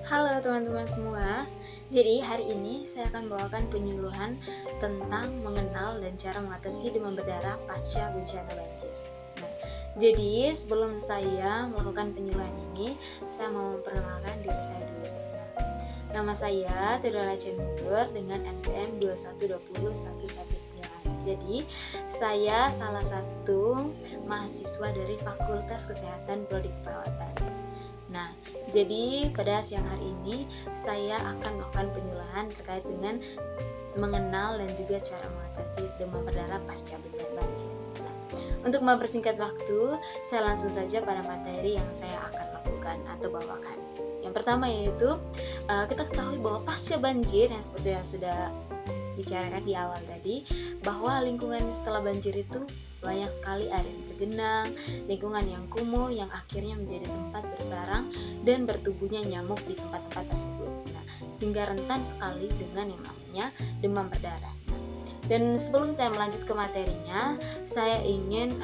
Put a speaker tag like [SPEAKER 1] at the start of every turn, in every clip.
[SPEAKER 1] Halo teman-teman semua. Jadi hari ini saya akan membawakan penyuluhan tentang mengenal dan cara mengatasi demam berdarah pasca bencana banjir. Nah, jadi sebelum saya melakukan penyuluhan ini, saya mau memperkenalkan diri saya dulu. Nama saya Theodora Cendur dengan NPM 2120119. Jadi saya salah satu mahasiswa dari Fakultas Kesehatan Prodi Keperawatan. Nah, jadi pada siang hari ini saya akan melakukan penyuluhan terkait dengan mengenal dan juga cara mengatasi demam berdarah pasca bencana banjir. Nah, untuk mempersingkat waktu, saya langsung saja pada materi yang saya akan lakukan atau bawakan. Yang pertama yaitu kita ketahui bahwa pasca banjir yang seperti yang sudah bicarakan di awal tadi, bahwa lingkungan setelah banjir itu banyak sekali air yang tergenang, lingkungan yang kumuh yang akhirnya menjadi tempat bersarang dan bertumbuhnya nyamuk di tempat-tempat tersebut. Nah, sehingga rentan sekali dengan yang namanya demam berdarah. Dan sebelum saya melanjut ke materinya, saya ingin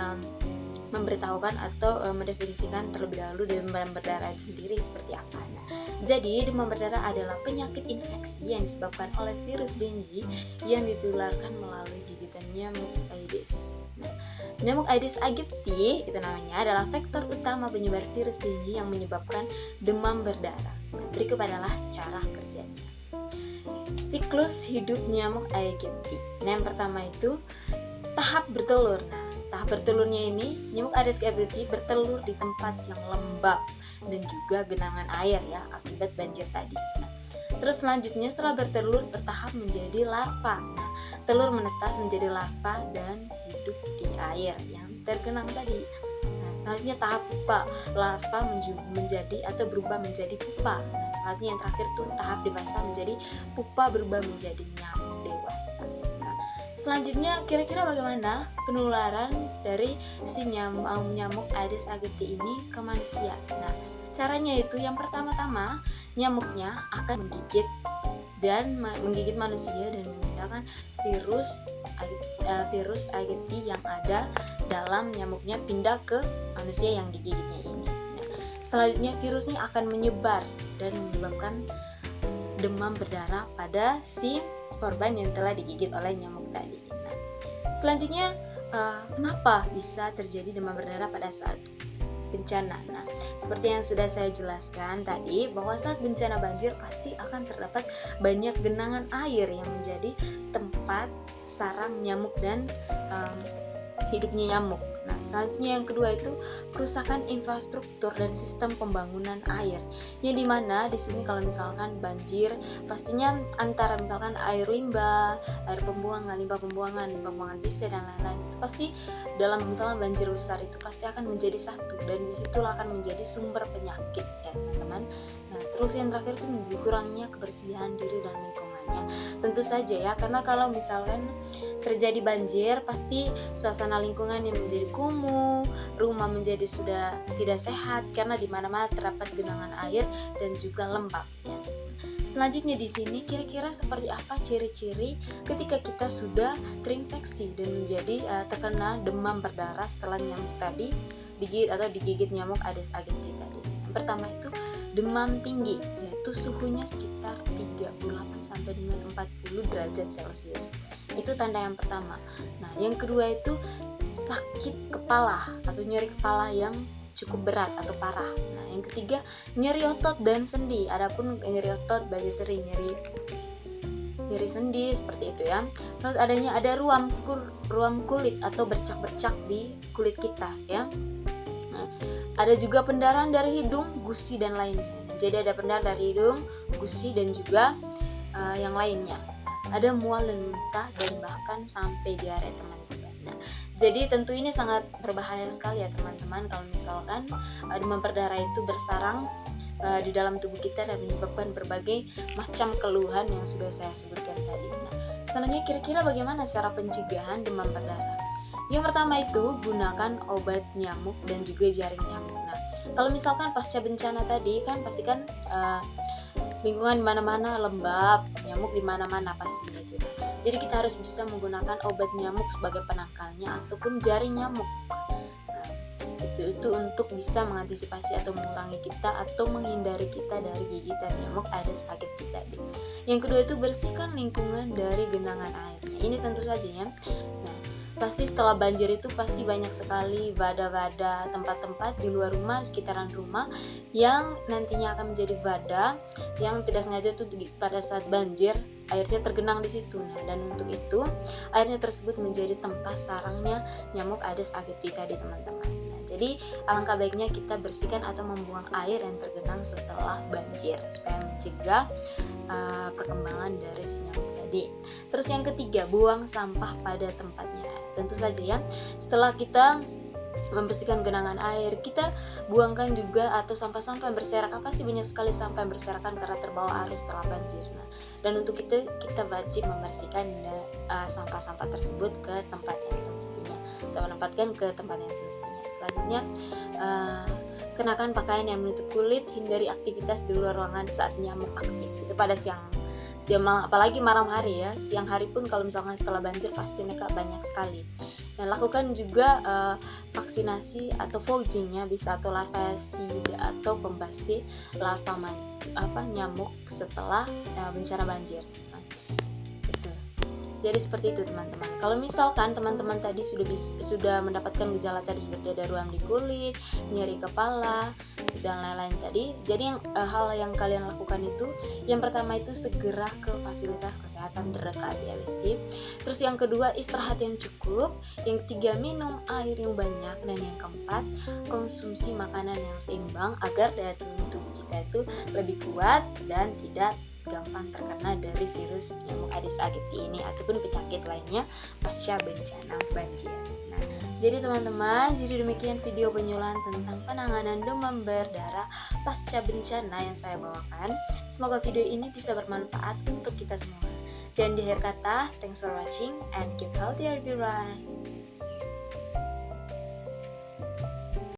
[SPEAKER 1] memberitahukan atau mendefinisikan terlebih dahulu demam berdarah itu sendiri seperti apa. Nah, jadi demam berdarah adalah penyakit infeksi yang disebabkan oleh virus dengue yang ditularkan melalui gigitan nyamuk Aedes. Nah, nyamuk Aedes aegypti itu namanya adalah vektor utama penyebar virus dengue yang menyebabkan demam berdarah. Nah, berikut adalah cara kerjanya. Siklus hidup nyamuk aegypti. Nah, yang pertama itu tahap bertelur. Nah, tahap bertelurnya ini nyamuk Aedes aegypti bertelur di tempat yang lembab dan juga genangan air ya akibat banjir tadi. Nah, terus selanjutnya setelah bertelur bertahap menjadi larva. Nah, telur menetas menjadi larva dan hidup di air yang tergenang tadi. Nah, selanjutnya tahap pupa. Larva menjadi atau berubah menjadi pupa. Nah, selanjutnya yang terakhir tuh tahap dewasa menjadi pupa berubah menjadi nyamuk dewasa. Nah, selanjutnya kira-kira bagaimana penularan dari si nyamuk Aedes aegypti ini ke manusia? Nah, caranya itu yang pertama-tama nyamuknya akan menggigit manusia dan memindahkan virus aegypti yang ada dalam nyamuknya pindah ke manusia yang digigitnya ini. Nah, selanjutnya virusnya akan menyebar dan menyebabkan demam berdarah pada si korban yang telah digigit oleh nyamuk tadi. Nah, selanjutnya kenapa bisa terjadi demam berdarah pada saat bencana? Nah, seperti yang sudah saya jelaskan tadi, bahwa saat bencana banjir pasti akan terdapat banyak genangan air yang menjadi tempat sarang nyamuk dan hidupnya nyamuk. Nah, selanjutnya yang kedua itu kerusakan infrastruktur dan sistem pembangunan air. Yang dimana di sini kalau misalkan banjir, pastinya antara misalkan air limbah, air pembuangan, limbah pembuangan WC dan lain-lain itu pasti dalam misalkan banjir besar itu pasti akan menjadi satu dan disitulah akan menjadi sumber penyakit ya teman-teman. Nah, terus yang terakhir itu menjadi kurangnya kebersihan diri dan lingkungannya. Tentu saja ya, karena kalau misalkan terjadi banjir pasti suasana lingkungan yang menjadi kumuh, rumah menjadi sudah tidak sehat karena di mana-mana terdapat genangan air dan juga lembabnya. Selanjutnya di sini kira-kira seperti apa ciri-ciri ketika kita sudah terinfeksi dan menjadi terkena demam berdarah setelah nyamuk tadi digigit nyamuk Aedes aegypti tadi. Yang pertama itu demam tinggi, yaitu suhunya sekitar 38 sampai dengan 40 derajat Celcius. Itu tanda yang pertama. Nah, yang kedua itu sakit kepala atau nyeri kepala yang cukup berat atau parah. Nah, yang ketiga nyeri otot dan sendi. Adapun nyeri otot bagi sering nyeri sendi seperti itu ya. Terus ada ruam kulit atau bercak-bercak di kulit kita ya. Nah, ada juga pendarahan dari hidung, gusi dan lainnya. Jadi ada pendarahan dari hidung, gusi dan juga yang lainnya. Ada mual dan muntah dan bahkan sampai diare teman-teman. Nah, jadi tentu ini sangat berbahaya sekali ya teman-teman kalau misalkan demam berdarah itu bersarang di dalam tubuh kita dan menyebabkan berbagai macam keluhan yang sudah saya sebutkan tadi. Nah, selanjutnya kira-kira bagaimana cara pencegahan demam berdarah? Yang pertama itu gunakan obat nyamuk dan juga jaring nyamuk. Nah, kalau misalkan pasca bencana tadi kan pastikan lingkungan di mana-mana lembab, nyamuk di mana-mana pastinya gitu. Jadi kita harus bisa menggunakan obat nyamuk sebagai penangkalnya ataupun jaring nyamuk. Nah, itu untuk bisa mengantisipasi atau mengurangi kita atau menghindari kita dari gigitan nyamuk Aedes aegypti tadi. Yang kedua itu bersihkan lingkungan dari genangan air. Nah, ini tentu saja ya. Nah, pasti setelah banjir itu pasti banyak sekali wadah-wadah, tempat-tempat di luar rumah, sekitaran rumah yang nantinya akan menjadi wadah yang tidak sengaja tuh pada saat banjir airnya tergenang di situ. Nah, dan untuk itu airnya tersebut menjadi tempat sarangnya nyamuk Aedes aegypti tadi, teman-teman. Nah, jadi alangkah baiknya kita bersihkan atau membuang air yang tergenang setelah banjir supaya mencegah perkembangan dari si nyamuk tadi. Terus yang ketiga, buang sampah pada tempatnya. Tentu saja ya, setelah kita membersihkan genangan air, kita buangkan juga atau sampah-sampah yang berserakan. Pasti banyak sekali sampah yang berserakan karena terbawa arus setelah banjir. Nah, dan untuk itu kita wajib membersihkan sampah-sampah tersebut ke tempat yang semestinya, atau menempatkan ke tempat yang semestinya. Selanjutnya, kenakan pakaian yang menutup kulit, hindari aktivitas di luar ruangan saat nyamuk aktif. Itu pada siang apalagi malam hari ya. Siang hari pun kalau misalkan setelah banjir pasti mereka banyak sekali. Dan lakukan juga vaksinasi atau fogging ya, bisa atau lavasi atau pembasih larva nyamuk setelah bencana banjir. Jadi seperti itu, teman-teman. Kalau misalkan teman-teman tadi sudah mendapatkan gejala tadi seperti ada ruam di kulit, nyeri kepala, dan lain-lain tadi, jadi hal yang kalian lakukan itu, yang pertama itu segera ke fasilitas kesehatan terdekat ya, Besti. Terus yang kedua, istirahat yang cukup. Yang ketiga, minum air yang banyak. Dan yang keempat, konsumsi makanan yang seimbang agar daya tahan tubuh kita itu lebih kuat dan tidak gampang terkena dari virus nyamuk Aedes aegypti ini ataupun penyakit lainnya pasca bencana banjir. Nah, jadi teman-teman, jadi demikian video penyuluhan tentang penanganan demam berdarah pasca bencana yang saya bawakan. Semoga video ini bisa bermanfaat untuk kita semua. Dan di akhir kata, thanks for watching and keep healthy everyone.